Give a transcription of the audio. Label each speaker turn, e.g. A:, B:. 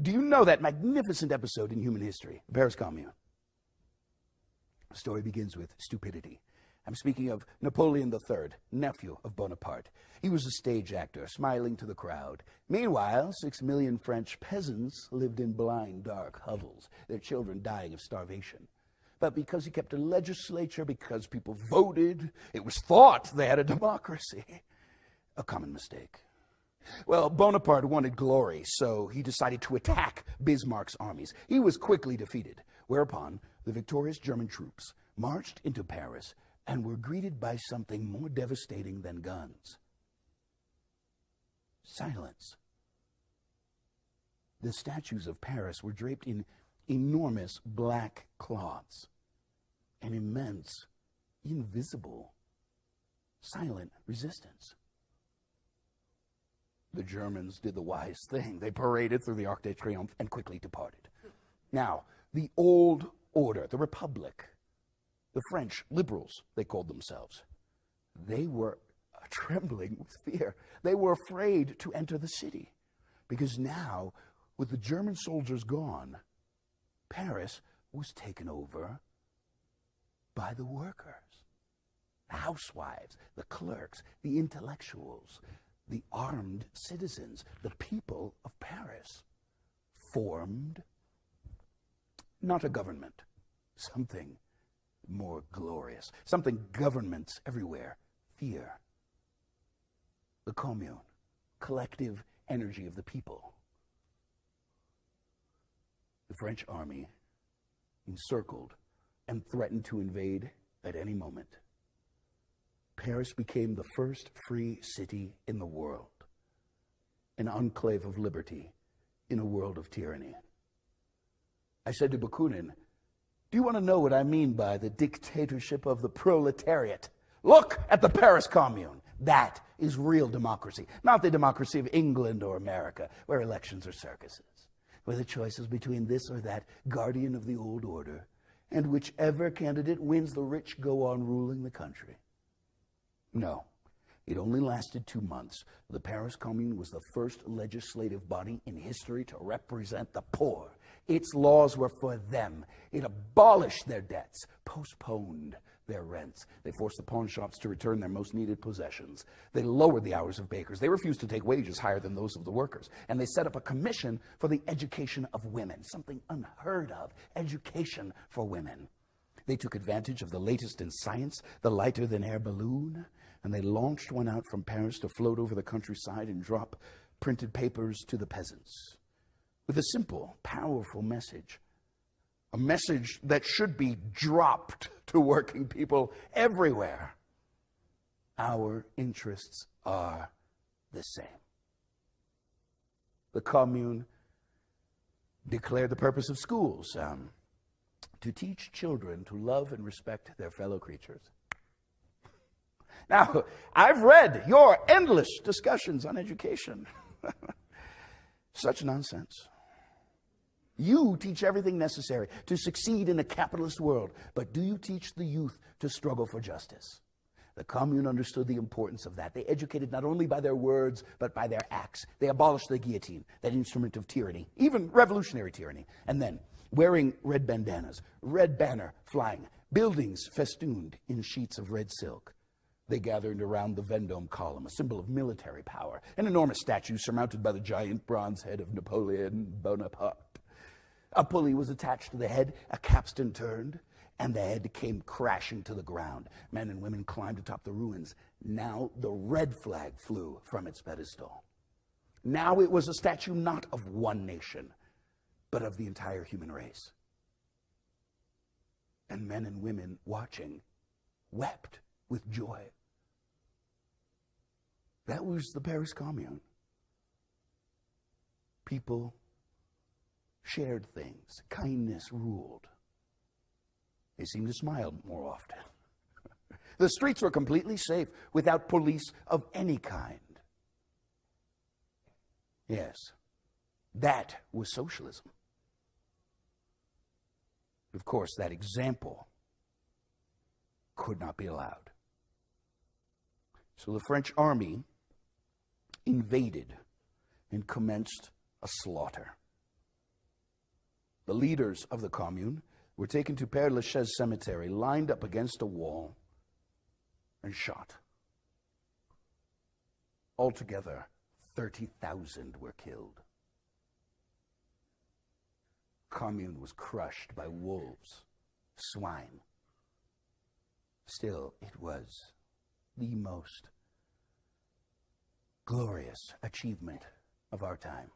A: Do you know that magnificent episode in human history, the Paris Commune? The story begins with stupidity. I'm speaking of Napoleon III, nephew of Bonaparte. He was a stage actor, smiling to the crowd. Meanwhile, 6 million French peasants lived in blind, dark hovels, their children dying of starvation. But because he kept a legislature, because people voted, it was thought they had a democracy. A common mistake. Well, Bonaparte wanted glory, so he decided to attack Bismarck's armies. He was quickly defeated, whereupon the victorious German troops marched into Paris and were greeted by something more devastating than guns. Silence. The statues of Paris were draped in enormous black cloths. An immense, invisible, silent resistance. The Germans did the wise thing. They paraded through the Arc de Triomphe and quickly departed. Now, the old order, the Republic, the French liberals, they called themselves, they were trembling with fear. They were afraid to enter the city because now, with the German soldiers gone, Paris was taken over by the workers, the housewives, the clerks, the intellectuals, the armed citizens. The people of Paris formed not a government, something more glorious, something governments everywhere fear. The Commune, collective energy of the people. The French army encircled and threatened to invade at any moment. Paris became the first free city in the world, an enclave of liberty in a world of tyranny. I said to Bakunin, do you want to know what I mean by the dictatorship of the proletariat? Look at the Paris Commune. That is real democracy, not the democracy of England or America, where elections are circuses, where the choice is between this or that guardian of the old order, and whichever candidate wins, the rich go on ruling the country. No, it only lasted 2 months. The Paris Commune was the first legislative body in history to represent the poor. Its laws were for them. It abolished their debts, postponed their rents. They forced the pawn shops to return their most needed possessions. They lowered the hours of bakers. They refused to take wages higher than those of the workers. And they set up a commission for the education of women, something unheard of, education for women. They took advantage of the latest in science, the lighter-than-air balloon, and they launched one out from Paris to float over the countryside and drop printed papers to the peasants with a simple, powerful message. A message that should be dropped to working people everywhere. Our interests are the same. The Commune declared the purpose of schools, to teach children to love and respect their fellow creatures. Now, I've read your endless discussions on education. Such nonsense. You teach everything necessary to succeed in a capitalist world, but do you teach the youth to struggle for justice? The Commune understood the importance of that. They educated not only by their words, but by their acts. They abolished the guillotine, that instrument of tyranny, even revolutionary tyranny. And then, wearing red bandanas, red banner flying, buildings festooned in sheets of red silk, they gathered around the Vendôme column, a symbol of military power, an enormous statue surmounted by the giant bronze head of Napoleon Bonaparte. A pulley was attached to the head, a capstan turned, and the head came crashing to the ground. Men and women climbed atop the ruins. Now the red flag flew from its pedestal. Now it was a statue not of one nation, but of the entire human race. And men and women watching wept with joy. That was the Paris Commune. People shared things. Kindness ruled. They seemed to smile more often. The streets were completely safe without police of any kind. Yes, that was socialism. Of course, that example could not be allowed. So the French army invaded and commenced a slaughter. The leaders of the Commune were taken to Père Lachaise cemetery, lined up against a wall, and shot. Altogether, 30,000 were killed. Commune was crushed by wolves, swine. Still, it was the most glorious achievement of our time.